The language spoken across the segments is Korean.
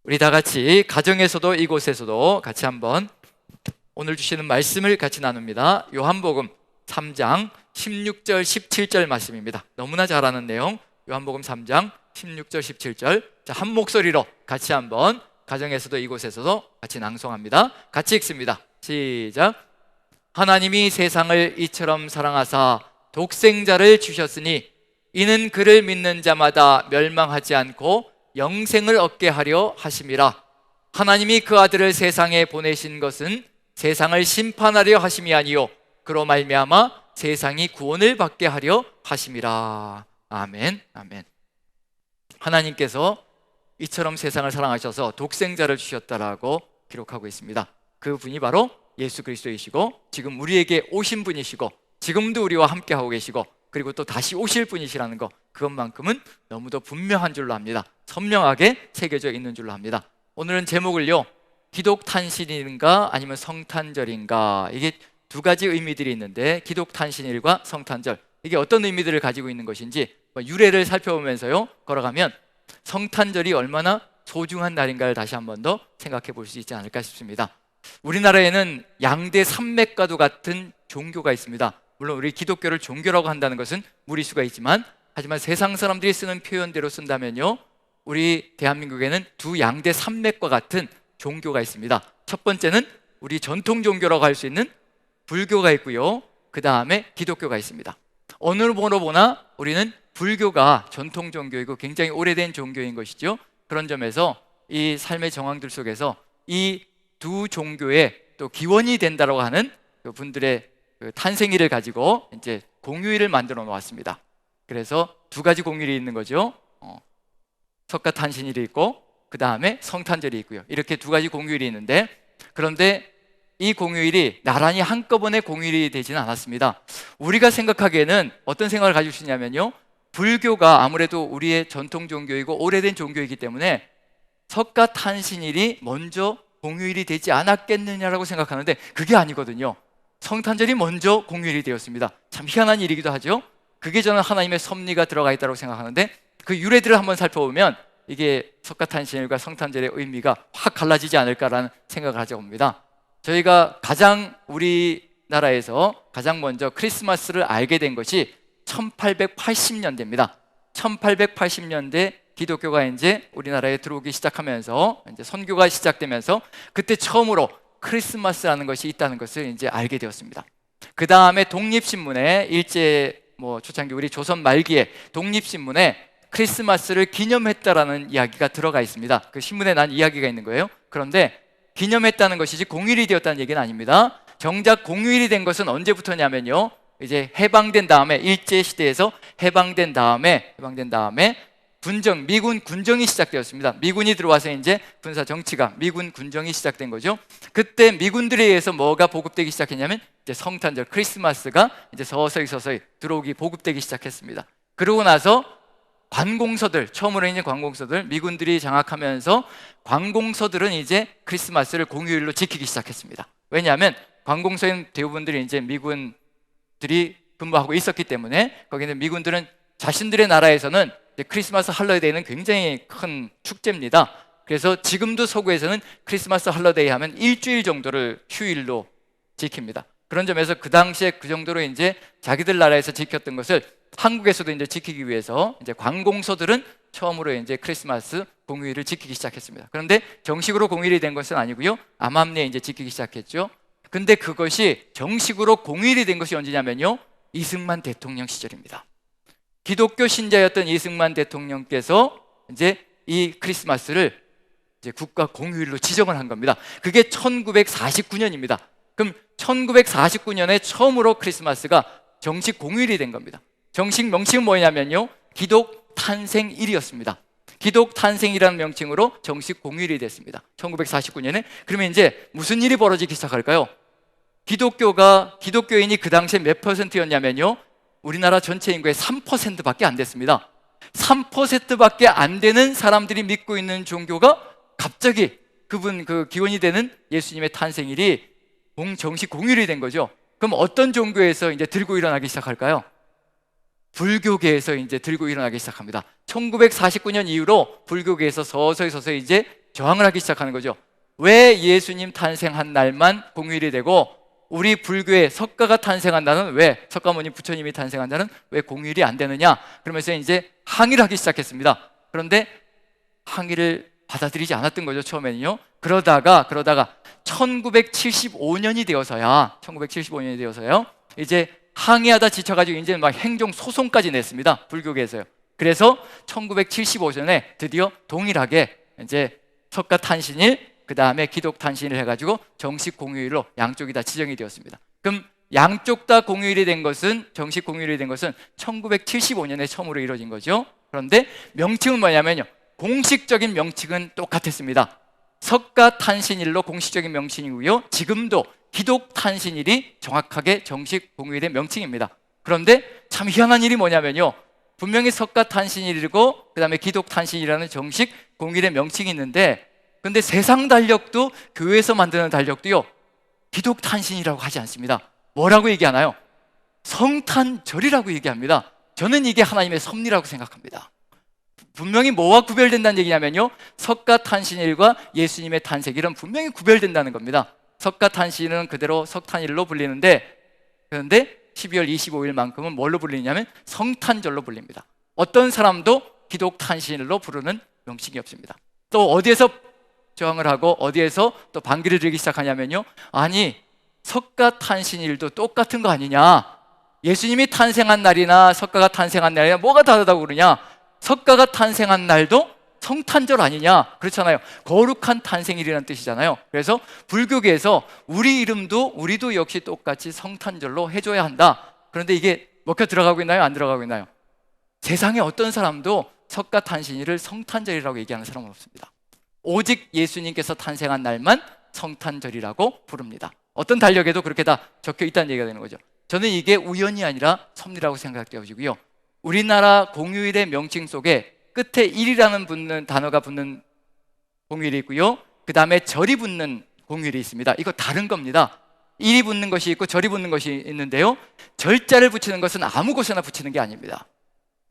우리 다 같이 가정에서도 이곳에서도 같이 한번 오늘 주시는 말씀을 같이 나눕니다. 요한복음 3장 16절 17절 말씀입니다. 너무나 잘 아는 내용, 요한복음 3장 16절 17절. 자, 한 목소리로 같이 한번 가정에서도 이곳에서도 같이 낭송합니다. 같이 읽습니다. 시작. 하나님이 세상을 이처럼 사랑하사 독생자를 주셨으니 이는 그를 믿는 자마다 멸망하지 않고 영생을 얻게 하려 하심이라. 하나님이 그 아들을 세상에 보내신 것은 세상을 심판하려 하심이 아니요 그로 말미암아 세상이 구원을 받게 하려 하심이라. 아멘. 아멘. 하나님께서 이처럼 세상을 사랑하셔서 독생자를 주셨다라고 기록하고 있습니다. 그 분이 바로 예수 그리스도이시고 지금 우리에게 오신 분이시고 지금도 우리와 함께하고 계시고 그리고 또 다시 오실 분이시라는 것, 그것만큼은 너무도 분명한 줄로 압니다. 선명하게 새겨져 있는 줄로 압니다. 오늘은 제목을요, 기독탄신일인가 아니면 성탄절인가, 이게 두 가지 의미들이 있는데 기독탄신일과 성탄절, 이게 어떤 의미들을 가지고 있는 것인지 유래를 살펴보면서요 걸어가면 성탄절이 얼마나 소중한 날인가를 다시 한 번 더 생각해 볼 수 있지 않을까 싶습니다. 우리나라에는 양대 산맥과도 같은 종교가 있습니다. 물론 우리 기독교를 종교라고 한다는 것은 무리수가 있지만, 하지만 세상 사람들이 쓰는 표현대로 쓴다면요, 우리 대한민국에는 두 양대 산맥과 같은 종교가 있습니다. 첫 번째는 우리 전통 종교라고 할 수 있는 불교가 있고요, 그 다음에 기독교가 있습니다. 어느 보러 보나 우리는 불교가 전통 종교이고 굉장히 오래된 종교인 것이죠. 그런 점에서 이 삶의 정황들 속에서 이 두 종교의 또 기원이 된다라고 하는 그 분들의 그 탄생일을 가지고 이제 공휴일을 만들어 놓았습니다. 그래서 두 가지 공휴일이 있는 거죠. 석가탄신일이 있고 그 다음에 성탄절이 있고요. 이렇게 두 가지 공휴일이 있는데, 그런데 이 공휴일이 나란히 한꺼번에 공휴일이 되지는 않았습니다. 우리가 생각하기에는 어떤 생각을 가지고 있냐면요, 불교가 아무래도 우리의 전통 종교이고 오래된 종교이기 때문에 석가탄신일이 먼저 공휴일이 되지 않았겠느냐라고 생각하는데 그게 아니거든요. 성탄절이 먼저 공휴일이 되었습니다. 참 희한한 일이기도 하죠. 그게 저는 하나님의 섭리가 들어가 있다고 생각하는데, 그 유래들을 한번 살펴보면 이게 석가탄신일과 성탄절의 의미가 확 갈라지지 않을까라는 생각을 하게 봅니다. 저희가 가장 우리나라에서 가장 먼저 크리스마스를 알게 된 것이 1880년대입니다. 1880년대 기독교가 이제 우리나라에 들어오기 시작하면서 이제 선교가 시작되면서 그때 처음으로 크리스마스라는 것이 있다는 것을 이제 알게 되었습니다. 그 다음에 독립신문에 일제 초창기 우리 조선 말기에 독립신문에 크리스마스를 기념했다라는 이야기가 들어가 있습니다. 그 신문에 난 이야기가 있는 거예요. 그런데 기념했다는 것이지 공휴일이 되었다는 얘기는 아닙니다. 정작 공휴일이 된 것은 언제부터냐면요, 이제 해방된 다음에, 일제 시대에서 해방된 다음에 미군 군정이 시작되었습니다. 미군이 들어와서 이제 군사 정치가, 미군 군정이 시작된 거죠. 그때 미군들에 의해서 뭐가 보급되기 시작했냐면 이제 성탄절, 크리스마스가 이제 서서히 들어오기, 보급되기 시작했습니다. 그러고 나서 관공서들, 처음으로 이제 관공서들, 미군들이 장악하면서 관공서들은 이제 크리스마스를 공휴일로 지키기 시작했습니다. 왜냐하면 관공서인 대부분들이 이제 미군들이 근무하고 있었기 때문에, 거기는 미군들은 자신들의 나라에서는 크리스마스 할러데이는 굉장히 큰 축제입니다. 그래서 지금도 서구에서는 크리스마스 할러데이 하면 일주일 정도를 휴일로 지킵니다. 그런 점에서 그 당시에 그 정도로 이제 자기들 나라에서 지켰던 것을 한국에서도 이제 지키기 위해서 이제 관공서들은 처음으로 이제 크리스마스 공휴일을 지키기 시작했습니다. 그런데 정식으로 공휴일이 된 것은 아니고요, 암암리에 이제 지키기 시작했죠. 근데 그것이 정식으로 공휴일이 된 것이 언제냐면요, 이승만 대통령 시절입니다. 기독교 신자였던 이승만 대통령께서 이제 이 크리스마스를 이제 국가 공휴일로 지정을 한 겁니다. 그게 1949년입니다. 그럼 1949년에 처음으로 크리스마스가 정식 공휴일이 된 겁니다. 정식 명칭은 뭐냐면요, 기독 탄생일이었습니다. 기독 탄생이라는 명칭으로 정식 공휴일이 됐습니다. 1949년에. 그러면 이제 무슨 일이 벌어지기 시작할까요? 기독교인이 그 당시에 몇 %였냐면요, 우리나라 전체 인구의 3%밖에 안 됐습니다. 3%밖에 안 되는 사람들이 믿고 있는 종교가 갑자기 그 기원이 되는 예수님의 탄생일이 정식 공휴일이 된 거죠. 그럼 어떤 종교에서 이제 들고 일어나기 시작할까요? 불교계에서 이제 들고 일어나기 시작합니다. 1949년 이후로 불교계에서 서서히 이제 저항을 하기 시작하는 거죠. 왜 예수님 탄생한 날만 공휴일이 되고 우리 불교의 석가가 탄생한 날은 왜, 석가모니 부처님이 탄생한 날은 왜 공휴일이 안 되느냐? 그러면서 이제 항의를 하기 시작했습니다. 그런데 항의를 받아들이지 않았던 거죠, 처음에는요. 그러다가 1975년이 되어서요 이제 항의하다 지쳐가지고 이제 막 행정 소송까지 냈습니다, 불교계에서요. 그래서 1975년에 드디어 동일하게 이제 석가탄신일, 그 다음에 기독탄신일 해가지고 정식 공휴일로 양쪽이 다 지정이 되었습니다. 그럼 양쪽 다 공휴일이 된 것은, 정식 공휴일이 된 것은 1975년에 처음으로 이루어진 거죠. 그런데 명칭은 뭐냐면요, 공식적인 명칭은 똑같았습니다. 석가탄신일로 공식적인 명칭이고요, 지금도 기독탄신일이 정확하게 정식 공휴일의 명칭입니다. 그런데 참 희한한 일이 뭐냐면요, 분명히 석가탄신일이고 그 다음에 기독탄신이라는 정식 공휴일의 명칭이 있는데, 근데 세상 달력도, 교회에서 만드는 달력도요, 기독탄신이라고 하지 않습니다. 뭐라고 얘기하나요? 성탄절이라고 얘기합니다. 저는 이게 하나님의 섭리라고 생각합니다. 분명히 뭐와 구별된다는 얘기냐면요, 석가탄신일과 예수님의 탄생일은 분명히 구별된다는 겁니다. 석가탄신일은 그대로 석탄일로 불리는데, 그런데 12월 25일만큼은 뭘로 불리냐면 성탄절로 불립니다. 어떤 사람도 기독탄신일로 부르는 명칭이 없습니다. 또 어디에서 저항을 하고 어디에서 또 반기를 들기 시작하냐면요, 아니 석가탄신일도 똑같은 거 아니냐, 예수님이 탄생한 날이나 석가가 탄생한 날이나 뭐가 다르다고 그러냐, 석가가 탄생한 날도 성탄절 아니냐, 그렇잖아요. 거룩한 탄생일이라는 뜻이잖아요. 그래서 불교계에서 우리도 역시 똑같이 성탄절로 해줘야 한다. 그런데 이게 먹혀 들어가고 있나요? 안 들어가고 있나요? 세상에 어떤 사람도 석가탄신일을 성탄절이라고 얘기하는 사람은 없습니다. 오직 예수님께서 탄생한 날만 성탄절이라고 부릅니다. 어떤 달력에도 그렇게 다 적혀 있다는 얘기가 되는 거죠. 저는 이게 우연이 아니라 섭리라고 생각되어지고요, 우리나라 공휴일의 명칭 속에 끝에 일이라는 단어가 붙는 공휴일이 있고요, 그 다음에 절이 붙는 공휴일이 있습니다. 이거 다른 겁니다. 일이 붙는 것이 있고 절이 붙는 것이 있는데요, 절자를 붙이는 것은 아무 곳에나 붙이는 게 아닙니다.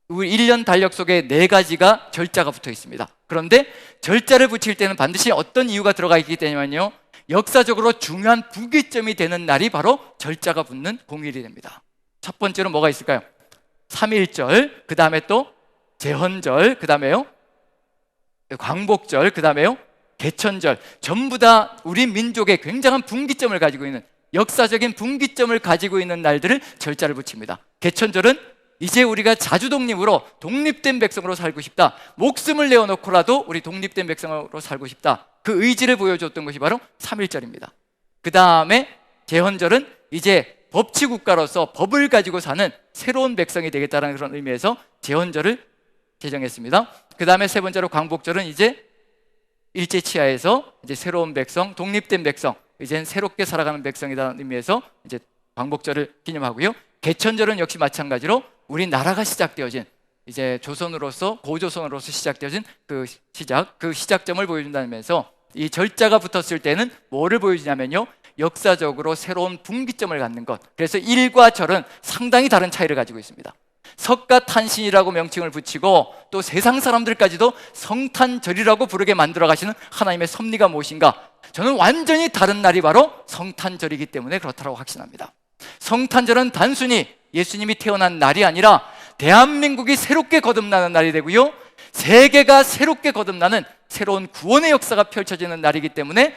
우리 1년 달력 속에 4가지가 절자가 붙어 있습니다. 그런데 절자를 붙일 때는 반드시 어떤 이유가 들어가 있기 때문에요, 역사적으로 중요한 분기점이 되는 날이 바로 절자가 붙는 공휴일이 됩니다. 첫 번째로 뭐가 있을까요? 3.1절, 그 다음에 또 제헌절, 그 다음에요 광복절, 그 다음에요 개천절, 전부 다 우리 민족의 굉장한 분기점을 가지고 있는, 역사적인 분기점을 가지고 있는 날들을 절자를 붙입니다. 개천절은 이제 우리가 자주 독립으로 독립된 백성으로 살고 싶다, 목숨을 내어놓고라도 우리 독립된 백성으로 살고 싶다, 그 의지를 보여줬던 것이 바로 3.1절입니다. 그 다음에 제헌절은 이제 법치국가로서 법을 가지고 사는 새로운 백성이 되겠다는 그런 의미에서 제헌절을 제정했습니다. 그 다음에 세 번째로 광복절은 이제 일제치하에서 이제 새로운 백성, 독립된 백성, 이제는 새롭게 살아가는 백성이라는 의미에서 이제 광복절을 기념하고요. 개천절은 역시 마찬가지로 우리나라가 시작되어진, 이제 조선으로서, 고조선으로서 시작되어진 그 시작점을 보여준다면서, 이 절자가 붙었을 때는 뭐를 보여주냐면요, 역사적으로 새로운 분기점을 갖는 것. 그래서 일과 절은 상당히 다른 차이를 가지고 있습니다. 석가탄신이라고 명칭을 붙이고 또 세상 사람들까지도 성탄절이라고 부르게 만들어 가시는 하나님의 섭리가 무엇인가? 저는 완전히 다른 날이 바로 성탄절이기 때문에 그렇다고 확신합니다. 성탄절은 단순히 예수님이 태어난 날이 아니라 대한민국이 새롭게 거듭나는 날이 되고요, 세계가 새롭게 거듭나는 새로운 구원의 역사가 펼쳐지는 날이기 때문에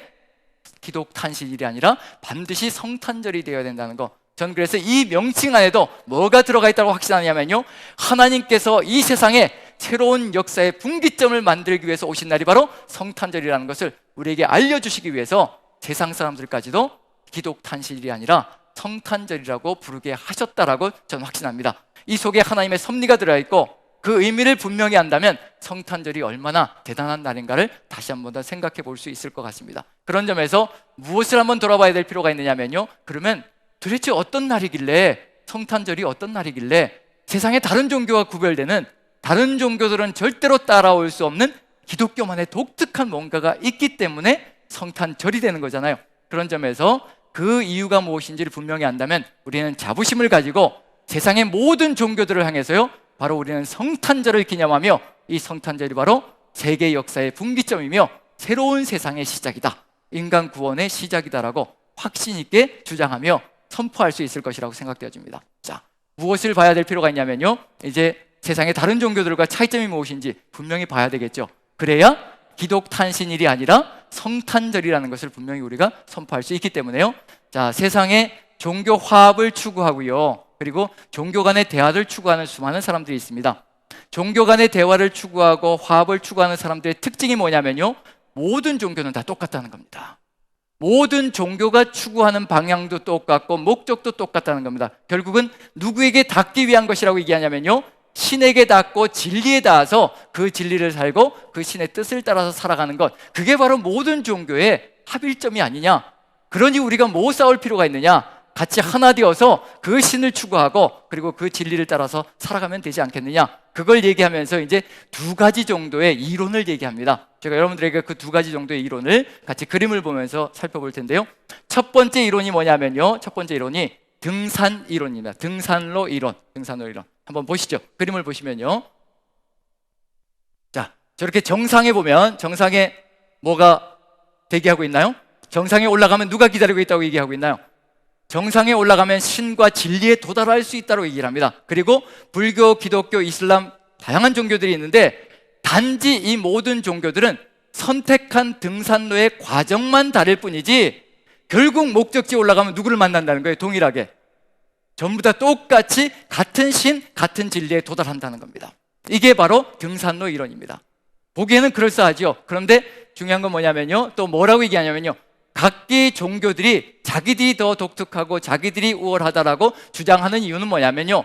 기독탄신일이 아니라 반드시 성탄절이 되어야 된다는 거, 전 그래서 이 명칭 안에도 뭐가 들어가 있다고 확신하냐면요, 하나님께서 이 세상에 새로운 역사의 분기점을 만들기 위해서 오신 날이 바로 성탄절이라는 것을 우리에게 알려주시기 위해서 세상 사람들까지도 기독탄신일이 아니라 성탄절이라고 부르게 하셨다라고 저는 확신합니다. 이 속에 하나님의 섭리가 들어있고 그 의미를 분명히 안다면 성탄절이 얼마나 대단한 날인가를 다시 한 번 더 생각해 볼 수 있을 것 같습니다. 그런 점에서 무엇을 한번 돌아봐야 될 필요가 있느냐면요, 그러면 도대체 어떤 날이길래, 성탄절이 어떤 날이길래 세상의 다른 종교와 구별되는, 다른 종교들은 절대로 따라올 수 없는 기독교만의 독특한 뭔가가 있기 때문에 성탄절이 되는 거잖아요. 그런 점에서 그 이유가 무엇인지를 분명히 안다면 우리는 자부심을 가지고 세상의 모든 종교들을 향해서요, 바로 우리는 성탄절을 기념하며 이 성탄절이 바로 세계 역사의 분기점이며 새로운 세상의 시작이다, 인간 구원의 시작이다라고 확신 있게 주장하며 선포할 수 있을 것이라고 생각되어집니다. 자, 무엇을 봐야 될 필요가 있냐면요, 이제 세상의 다른 종교들과 차이점이 무엇인지 분명히 봐야 되겠죠. 그래야 기독 탄신일이 아니라 성탄절이라는 것을 분명히 우리가 선포할 수 있기 때문에요. 자, 세상에 종교 화합을 추구하고요, 그리고 종교 간의 대화를 추구하는 수많은 사람들이 있습니다. 종교 간의 대화를 추구하고 화합을 추구하는 사람들의 특징이 뭐냐면요, 모든 종교는 다 똑같다는 겁니다. 모든 종교가 추구하는 방향도 똑같고 목적도 똑같다는 겁니다. 결국은 누구에게 닿기 위한 것이라고 얘기하냐면요, 신에게 닿고 진리에 닿아서 그 진리를 살고 그 신의 뜻을 따라서 살아가는 것, 그게 바로 모든 종교의 합일점이 아니냐. 그러니 우리가 뭐 싸울 필요가 있느냐, 같이 하나 되어서 그 신을 추구하고 그리고 그 진리를 따라서 살아가면 되지 않겠느냐. 그걸 얘기하면서 이제 두 가지 정도의 이론을 얘기합니다. 제가 여러분들에게 그 두 가지 정도의 이론을 같이 그림을 보면서 살펴볼 텐데요, 첫 번째 이론이 뭐냐면요, 첫 번째 이론이 등산 이론입니다. 등산로 이론. 한번 보시죠. 그림을 보시면요, 자, 저렇게 정상에 보면, 정상에 뭐가 대기하고 있나요? 정상에 올라가면 누가 기다리고 있다고 얘기하고 있나요? 정상에 올라가면 신과 진리에 도달할 수 있다고 얘기를 합니다. 그리고 불교, 기독교, 이슬람 다양한 종교들이 있는데 단지 이 모든 종교들은 선택한 등산로의 과정만 다를 뿐이지 결국 목적지에 올라가면 누구를 만난다는 거예요? 동일하게 전부 다 똑같이 같은 신, 같은 진리에 도달한다는 겁니다. 이게 바로 등산로 이론입니다. 보기에는 그럴싸하죠. 그런데 중요한 건 뭐냐면요, 또 뭐라고 얘기하냐면요, 각기 종교들이 자기들이 더 독특하고 자기들이 우월하다라고 주장하는 이유는 뭐냐면요,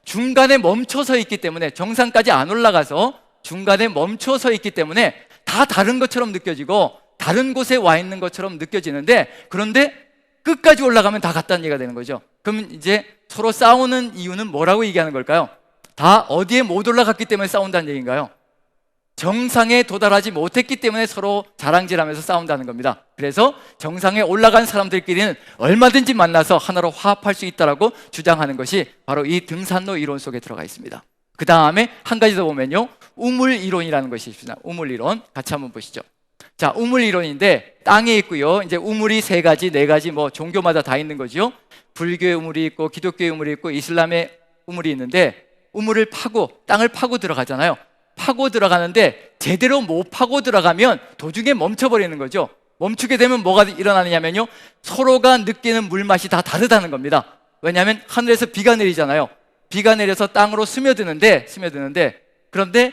중간에 멈춰서 있기 때문에, 정상까지 안 올라가서 중간에 멈춰서 있기 때문에 다 다른 것처럼 느껴지고 다른 곳에 와 있는 것처럼 느껴지는데, 그런데 끝까지 올라가면 다 같다는 얘기가 되는 거죠. 그럼 이제 서로 싸우는 이유는 뭐라고 얘기하는 걸까요? 다 어디에 못 올라갔기 때문에 싸운다는 얘기인가요? 정상에 도달하지 못했기 때문에 서로 자랑질하면서 싸운다는 겁니다. 그래서 정상에 올라간 사람들끼리는 얼마든지 만나서 하나로 화합할 수 있다고 주장하는 것이 바로 이 등산로 이론 속에 들어가 있습니다. 그 다음에 한 가지 더 보면요, 우물 이론이라는 것이 있습니다. 우물 이론 같이 한번 보시죠. 자, 우물 이론인데 땅에 있고요, 이제 우물이 세 가지, 네 가지 뭐 종교마다 다 있는 거죠. 불교의 우물이 있고 기독교의 우물이 있고 이슬람의 우물이 있는데, 우물을 파고 땅을 파고 들어가잖아요. 파고 들어가는데 제대로 못 파고 들어가면 도중에 멈춰버리는 거죠. 멈추게 되면 뭐가 일어나느냐면요, 서로가 느끼는 물맛이 다 다르다는 겁니다. 왜냐하면 하늘에서 비가 내리잖아요. 비가 내려서 땅으로 스며드는데 그런데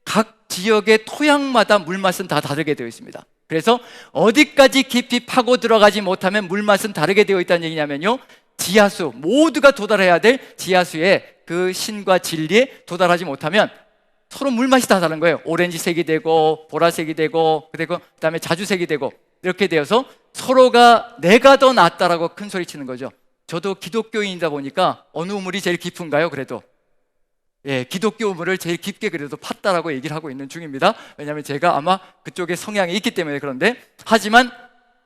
각 지역의 토양마다 물맛은 다 다르게 되어 있습니다. 그래서 어디까지 깊이 파고 들어가지 못하면 물맛은 다르게 되어 있다는 얘기냐면요, 지하수, 모두가 도달해야 될 지하수에 그 신과 진리에 도달하지 못하면 서로 물맛이 다 다른 거예요. 오렌지색이 되고 보라색이 되고 그다음에 자주색이 되고 이렇게 되어서 서로가 내가 더 낫다라고 큰 소리 치는 거죠. 저도 기독교인이다 보니까 어느 우물이 제일 깊은가요? 그래도 기독교 우물을 제일 깊게 그래도 팠다라고 얘기를 하고 있는 중입니다. 왜냐하면 제가 아마 그쪽에 성향이 있기 때문에. 그런데 하지만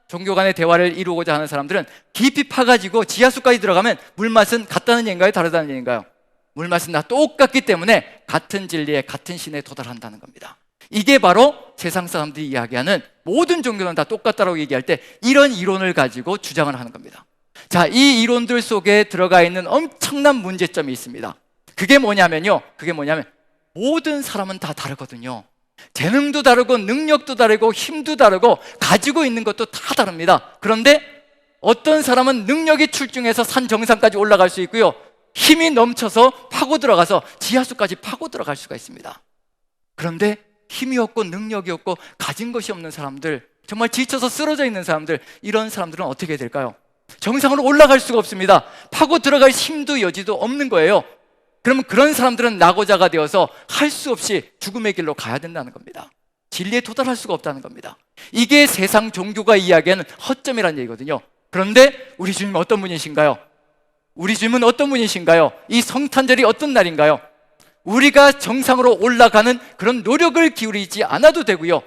종교 간의 대화를 이루고자 하는 사람들은 깊이 파가지고 지하수까지 들어가면 물맛은 같다는 얘기인가요? 다르다는 얘기인가요? 물맛은 다 똑같기 때문에 같은 진리에 같은 신에 도달한다는 겁니다. 이게 바로 세상 사람들이 이야기하는 모든 종교는 다 똑같다라고 얘기할 때 이런 이론을 가지고 주장을 하는 겁니다. 자, 이 이론들 속에 들어가 있는 엄청난 문제점이 있습니다. 그게 뭐냐면 모든 사람은 다 다르거든요. 재능도 다르고 능력도 다르고 힘도 다르고 가지고 있는 것도 다 다릅니다. 그런데 어떤 사람은 능력이 출중해서 산 정상까지 올라갈 수 있고요, 힘이 넘쳐서 파고 들어가서 지하수까지 파고 들어갈 수가 있습니다. 그런데 힘이 없고 능력이 없고 가진 것이 없는 사람들, 정말 지쳐서 쓰러져 있는 사람들, 이런 사람들은 어떻게 될까요? 정상으로 올라갈 수가 없습니다. 파고 들어갈 힘도 여지도 없는 거예요. 그러면 그런 사람들은 낙오자가 되어서 할 수 없이 죽음의 길로 가야 된다는 겁니다. 진리에 도달할 수가 없다는 겁니다. 이게 세상 종교가 이야기하는 허점이라는 얘기거든요. 그런데 우리 주님은 어떤 분이신가요? 우리 주님은 어떤 분이신가요? 이 성탄절이 어떤 날인가요? 우리가 정상으로 올라가는 그런 노력을 기울이지 않아도 되고요,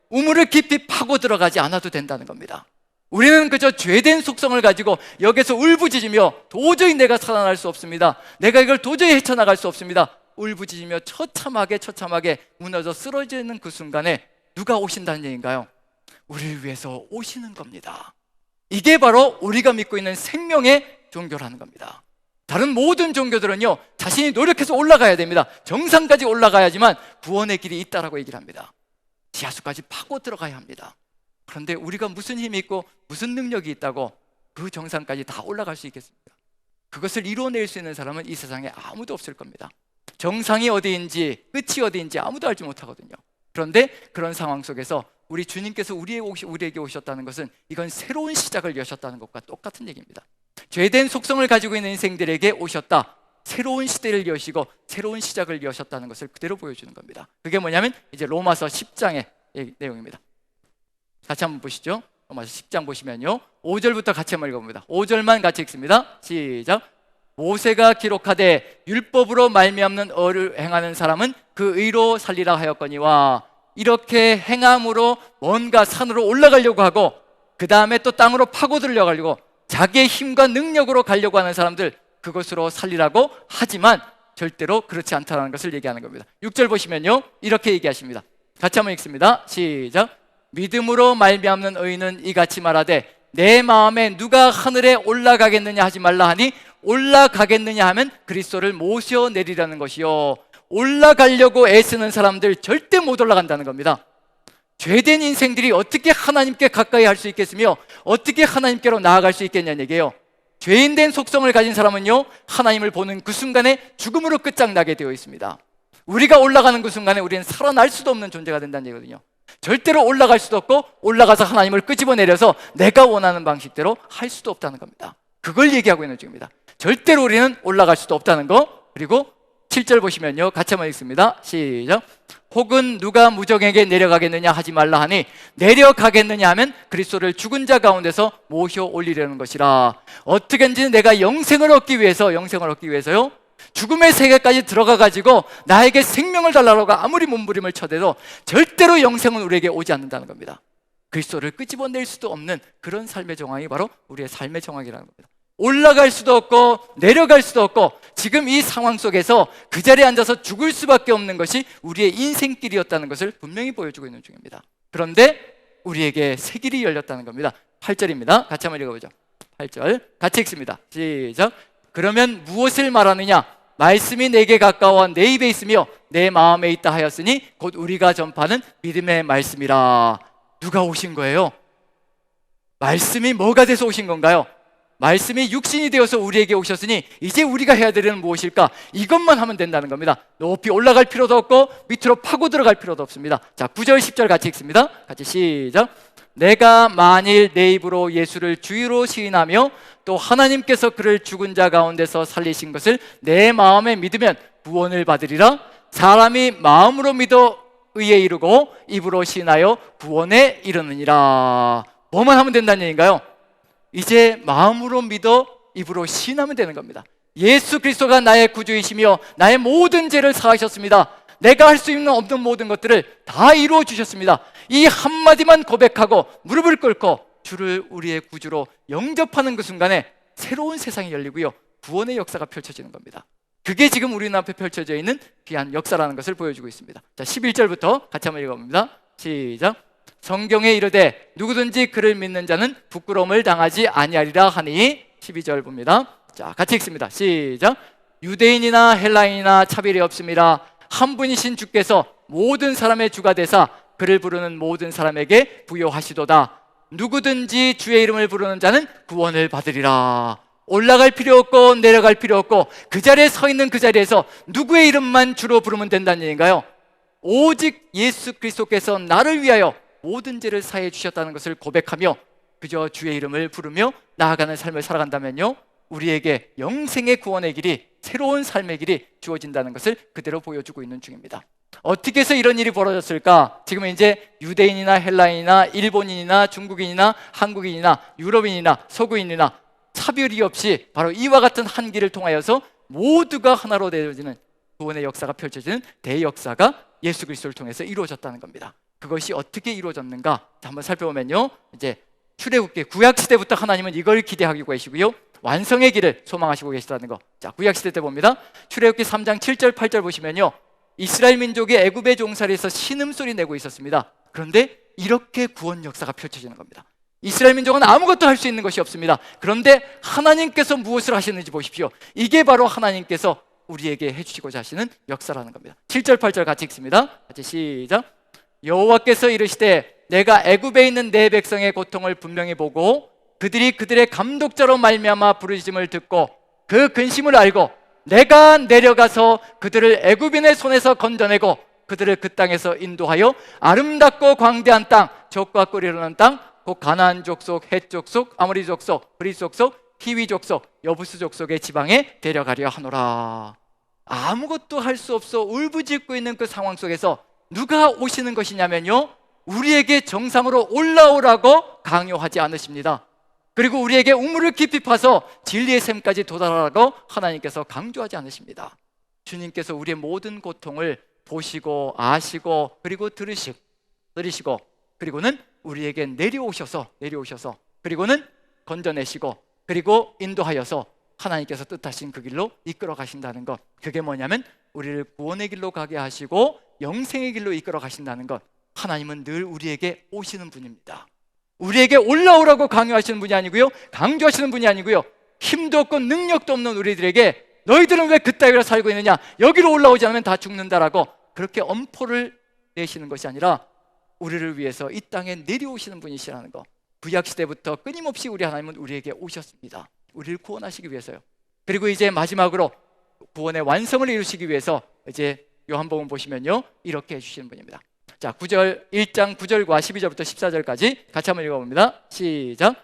우물을 깊이 파고 들어가지 않아도 된다는 겁니다. 우리는 그저 죄된 속성을 가지고 여기서 울부짖으며 도저히 내가 살아날 수 없습니다, 내가 이걸 도저히 헤쳐나갈 수 없습니다, 울부짖으며 처참하게 무너져 쓰러지는 그 순간에 누가 오신다는 얘기인가요? 우리를 위해서 오시는 겁니다. 이게 바로 우리가 믿고 있는 생명의 종교라는 겁니다. 다른 모든 종교들은요, 자신이 노력해서 올라가야 됩니다. 정상까지 올라가야지만 구원의 길이 있다라고 얘기를 합니다. 지하수까지 파고 들어가야 합니다. 그런데 우리가 무슨 힘이 있고 무슨 능력이 있다고 그 정상까지 다 올라갈 수 있겠습니까? 그것을 이루어낼 수 있는 사람은 이 세상에 아무도 없을 겁니다. 정상이 어디인지 끝이 어디인지 아무도 알지 못하거든요. 그런데 그런 상황 속에서 우리 주님께서 우리에게 오셨다는 것은 이건 새로운 시작을 여셨다는 것과 똑같은 얘기입니다. 죄된 속성을 가지고 있는 인생들에게 오셨다. 새로운 시대를 여시고 새로운 시작을 여셨다는 것을 그대로 보여주는 겁니다. 그게 뭐냐면 이제 로마서 10장의 내용입니다. 같이 한번 보시죠. 로마서 10장 보시면요, 5절부터 같이 한번 읽어봅니다. 5절만 같이 읽습니다. 시작. 모세가 기록하되 율법으로 말미암는 의를 행하는 사람은 그 의로 살리라 하였거니와, 이렇게 행함으로 뭔가 산으로 올라가려고 하고 그 다음에 또 땅으로 파고들려고 자기의 힘과 능력으로 가려고 하는 사람들, 그것으로 살리라고 하지만 절대로 그렇지 않다는 것을 얘기하는 겁니다. 6절 보시면요, 이렇게 얘기하십니다. 같이 한번 읽습니다. 시작. 믿음으로 말미암는 의인은 이같이 말하되 내 마음에 누가 하늘에 올라가겠느냐 하지 말라 하니, 올라가겠느냐 하면 그리스도를 모셔 내리라는 것이요, 올라가려고 애쓰는 사람들 절대 못 올라간다는 겁니다. 죄된 인생들이 어떻게 하나님께 가까이 할 수 있겠으며 어떻게 하나님께로 나아갈 수 있겠냐는 얘기예요. 죄인된 속성을 가진 사람은요, 하나님을 보는 그 순간에 죽음으로 끝장나게 되어 있습니다. 우리가 올라가는 그 순간에 우리는 살아날 수도 없는 존재가 된다는 얘기거든요. 절대로 올라갈 수도 없고 올라가서 하나님을 끄집어내려서 내가 원하는 방식대로 할 수도 없다는 겁니다. 그걸 얘기하고 있는 중입니다. 절대로 우리는 올라갈 수도 없다는 거. 그리고 7절 보시면요, 같이 한번 읽습니다. 시작. 혹은 누가 무정에게 내려가겠느냐 하지 말라 하니, 내려가겠느냐 하면 그리스도를 죽은 자 가운데서 모셔 올리려는 것이라. 어떻게든지 내가 영생을 얻기 위해서요, 죽음의 세계까지 들어가 가지고 나에게 생명을 달라고 아무리 몸부림을 쳐대도 절대로 영생은 우리에게 오지 않는다는 겁니다. 그리스도를 끄집어낼 수도 없는 그런 삶의 정황이 바로 우리의 삶의 정황이라는 겁니다. 올라갈 수도 없고 내려갈 수도 없고 지금 이 상황 속에서 그 자리에 앉아서 죽을 수밖에 없는 것이 우리의 인생길이었다는 것을 분명히 보여주고 있는 중입니다. 그런데 우리에게 새 길이 열렸다는 겁니다. 8절입니다. 같이 한번 읽어보죠. 8절 같이 읽습니다. 시작. 그러면 무엇을 말하느냐? 말씀이 내게 가까워 내 입에 있으며 내 마음에 있다 하였으니 곧 우리가 전파하는 믿음의 말씀이라. 누가 오신 거예요? 말씀이 뭐가 돼서 오신 건가요? 말씀이 육신이 되어서 우리에게 오셨으니 이제 우리가 해야 되는 무엇일까? 이것만 하면 된다는 겁니다. 높이 올라갈 필요도 없고 밑으로 파고 들어갈 필요도 없습니다. 자, 9절 10절 같이 읽습니다. 같이 시작. 내가 만일 내 입으로 예수를 주로 시인하며 또 하나님께서 그를 죽은 자 가운데서 살리신 것을 내 마음에 믿으면 구원을 받으리라. 사람이 마음으로 믿어 의에 이르고 입으로 시인하여 구원에 이르느니라. 뭐만 하면 된다는 얘기인가요? 이제 마음으로 믿어 입으로 시인하면 되는 겁니다. 예수 그리스도가 나의 구주이시며 나의 모든 죄를 사하셨습니다. 내가 할 수 있는 없는 모든 것들을 다 이루어 주셨습니다. 이 한마디만 고백하고 무릎을 꿇고 주를 우리의 구주로 영접하는 그 순간에 새로운 세상이 열리고요, 구원의 역사가 펼쳐지는 겁니다. 그게 지금 우리 눈앞에 펼쳐져 있는 귀한 역사라는 것을 보여주고 있습니다. 자, 11절부터 같이 한번 읽어봅니다. 시작. 성경에 이르되 누구든지 그를 믿는 자는 부끄러움을 당하지 아니하리라 하니. 12절 봅니다. 자, 같이 읽습니다. 시작. 유대인이나 헬라인이나 차별이 없음이라. 한 분이신 주께서 모든 사람의 주가 되사 그를 부르는 모든 사람에게 부여하시도다. 누구든지 주의 이름을 부르는 자는 구원을 받으리라. 올라갈 필요 없고 내려갈 필요 없고 그 자리에 서 있는 그 자리에서 누구의 이름만 주로 부르면 된다는 얘기인가요? 오직 예수 그리스도께서 나를 위하여 모든 죄를 사해 주셨다는 것을 고백하며 그저 주의 이름을 부르며 나아가는 삶을 살아간다면요, 우리에게 영생의 구원의 길이, 새로운 삶의 길이 주어진다는 것을 그대로 보여주고 있는 중입니다. 어떻게 해서 이런 일이 벌어졌을까? 지금 이제 유대인이나 헬라인이나 일본인이나 중국인이나 한국인이나 유럽인이나 서구인이나 차별이 없이 바로 이와 같은 한 길을 통하여서 모두가 하나로 되어지는 구원의 역사가 펼쳐지는 대역사가 예수 그리스도를 통해서 이루어졌다는 겁니다. 그것이 어떻게 이루어졌는가? 한번 살펴보면요, 이제 출애굽기 구약 시대부터 하나님은 이걸 기대하고 계시고요, 완성의 길을 소망하시고 계시다는 거. 자, 구약 시대 때 봅니다. 출애굽기 3장 7절 8절 보시면요, 이스라엘 민족이 애굽의 종살이에서 신음소리 내고 있었습니다. 그런데 이렇게 구원 역사가 펼쳐지는 겁니다. 이스라엘 민족은 아무것도 할 수 있는 것이 없습니다. 그런데 하나님께서 무엇을 하시는지 보십시오. 이게 바로 하나님께서 우리에게 해주시고자 하시는 역사라는 겁니다. 7절 8절 같이 읽습니다. 같이 시작. 여호와께서 이르시되 내가 애굽에 있는 내 백성의 고통을 분명히 보고 그들이 그들의 감독자로 말미암아 부르짖음을 듣고 그 근심을 알고 내가 내려가서 그들을 애굽인의 손에서 건져내고 그들을 그 땅에서 인도하여 아름답고 광대한 땅, 젖과 꿀이 흐르는 땅, 곧 가나안 족속, 헷 족속, 아모리 족속, 브리스 족속, 히위 족속, 여부스 족속의 지방에 데려가려 하노라. 아무것도 할 수 없어 울부짖고 있는 그 상황 속에서 누가 오시는 것이냐면요, 우리에게 정상으로 올라오라고 강요하지 않으십니다. 그리고 우리에게 우물을 깊이 파서 진리의 샘까지 도달하라고 하나님께서 강조하지 않으십니다. 주님께서 우리의 모든 고통을 보시고 아시고 그리고 들으시고 그리고는 우리에게 내려오셔서 그리고는 건져내시고 그리고 인도하여서 하나님께서 뜻하신 그 길로 이끌어 가신다는 것, 그게 뭐냐면 우리를 구원의 길로 가게 하시고 영생의 길로 이끌어 가신다는 것. 하나님은 늘 우리에게 오시는 분입니다. 우리에게 올라오라고 강요하시는 분이 아니고요, 강조하시는 분이 아니고요, 힘도 없고 능력도 없는 우리들에게 너희들은 왜 그따위로 살고 있느냐, 여기로 올라오지 않으면 다 죽는다라고 그렇게 엄포를 내시는 것이 아니라 우리를 위해서 이 땅에 내려오시는 분이시라는 것. 구약시대부터 끊임없이 우리 하나님은 우리에게 오셨습니다. 우리를 구원하시기 위해서요. 그리고 이제 마지막으로 구원의 완성을 이루시기 위해서 이제 요한복음 보시면요, 이렇게 해주시는 분입니다. 자, 1장 9절과 12절부터 14절까지 같이 한번 읽어봅니다. 시작.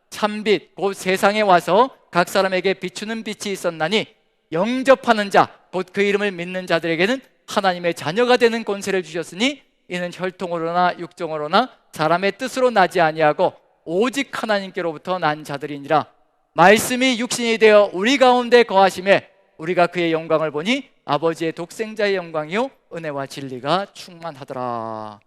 참빛 곧 세상에 와서 각 사람에게 비추는 빛이 있었나니 영접하는 자 곧 그 이름을 믿는 자들에게는 하나님의 자녀가 되는 권세를 주셨으니 이는 혈통으로나 육정으로나 사람의 뜻으로 나지 아니하고 오직 하나님께로부터 난 자들이니라. 말씀이 육신이 되어 우리 가운데 거하심에 우리가 그의 영광을 보니 아버지의 독생자의 영광이요 은혜와 진리가 충만하더라.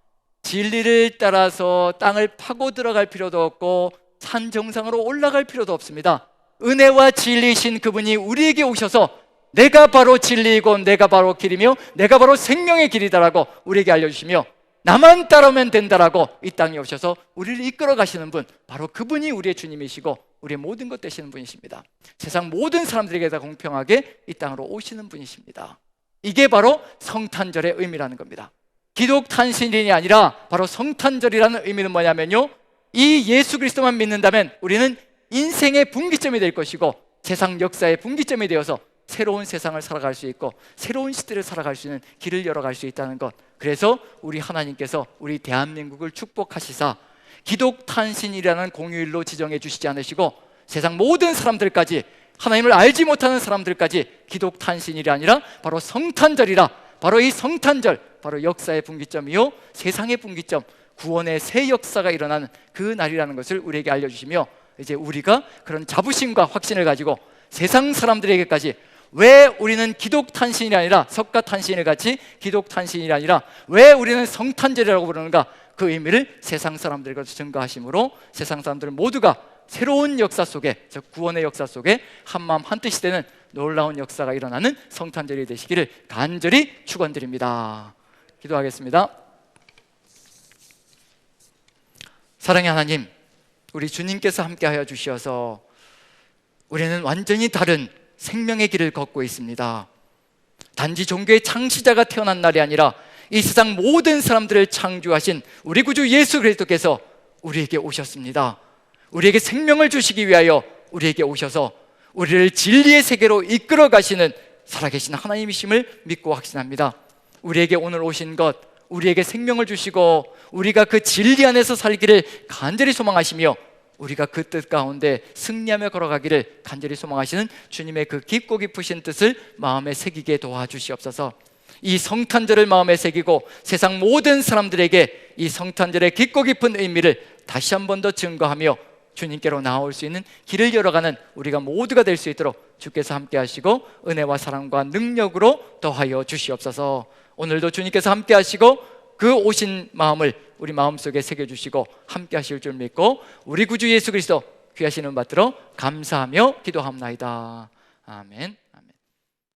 진리를 따라서 땅을 파고 들어갈 필요도 없고 산 정상으로 올라갈 필요도 없습니다. 은혜와 진리이신 그분이 우리에게 오셔서 내가 바로 진리이고 내가 바로 길이며 내가 바로 생명의 길이다라고 우리에게 알려주시며 나만 따르면 된다라고 이 땅에 오셔서 우리를 이끌어 가시는 분, 바로 그분이 우리의 주님이시고 우리의 모든 것 되시는 분이십니다. 세상 모든 사람들에게 다 공평하게 이 땅으로 오시는 분이십니다. 이게 바로 성탄절의 의미라는 겁니다. 기독탄신일이 아니라 바로 성탄절이라는 의미는 뭐냐면요, 이 예수 그리스도만 믿는다면 우리는 인생의 분기점이 될 것이고 세상 역사의 분기점이 되어서 새로운 세상을 살아갈 수 있고 새로운 시대를 살아갈 수 있는 길을 열어갈 수 있다는 것. 그래서 우리 하나님께서 우리 대한민국을 축복하시사 기독탄신이라는 공휴일로 지정해 주시지 않으시고 세상 모든 사람들까지, 하나님을 알지 못하는 사람들까지 기독탄신일이 아니라 바로 성탄절이라, 바로 이 성탄절, 바로 역사의 분기점이요 세상의 분기점, 구원의 새 역사가 일어나는 그 날이라는 것을 우리에게 알려주시며, 이제 우리가 그런 자부심과 확신을 가지고 세상 사람들에게까지 왜 우리는 기독탄신이 아니라 석가탄신일 같이 기독탄신이 아니라 왜 우리는 성탄절이라고 부르는가, 그 의미를 세상 사람들과 증거하심으로 세상 사람들 모두가 새로운 역사 속에, 저 구원의 역사 속에 한마음 한뜻이 되는 놀라운 역사가 일어나는 성탄절이 되시기를 간절히 축원드립니다. 기도하겠습니다. 사랑의 하나님, 우리 주님께서 함께하여 주시어서 우리는 완전히 다른 생명의 길을 걷고 있습니다. 단지 종교의 창시자가 태어난 날이 아니라 이 세상 모든 사람들을 창조하신 우리 구주 예수 그리스도께서 우리에게 오셨습니다. 우리에게 생명을 주시기 위하여 우리에게 오셔서 우리를 진리의 세계로 이끌어 가시는 살아계신 하나님이심을 믿고 확신합니다. 우리에게 오늘 오신 것, 우리에게 생명을 주시고 우리가 그 진리 안에서 살기를 간절히 소망하시며 우리가 그 뜻 가운데 승리하며 걸어가기를 간절히 소망하시는 주님의 그 깊고 깊으신 뜻을 마음에 새기게 도와주시옵소서. 이 성탄절을 마음에 새기고 세상 모든 사람들에게 이 성탄절의 깊고 깊은 의미를 다시 한 번 더 증거하며 주님께로 나올 수 있는 길을 열어가는 우리가 모두가 될 수 있도록 주께서 함께 하시고 은혜와 사랑과 능력으로 더하여 주시옵소서. 오늘도 주님께서 함께 하시고 그 오신 마음을 우리 마음속에 새겨주시고 함께 하실 줄 믿고 우리 구주 예수 그리스도 귀하신 은 받들어 감사하며 기도합나이다. 아멘.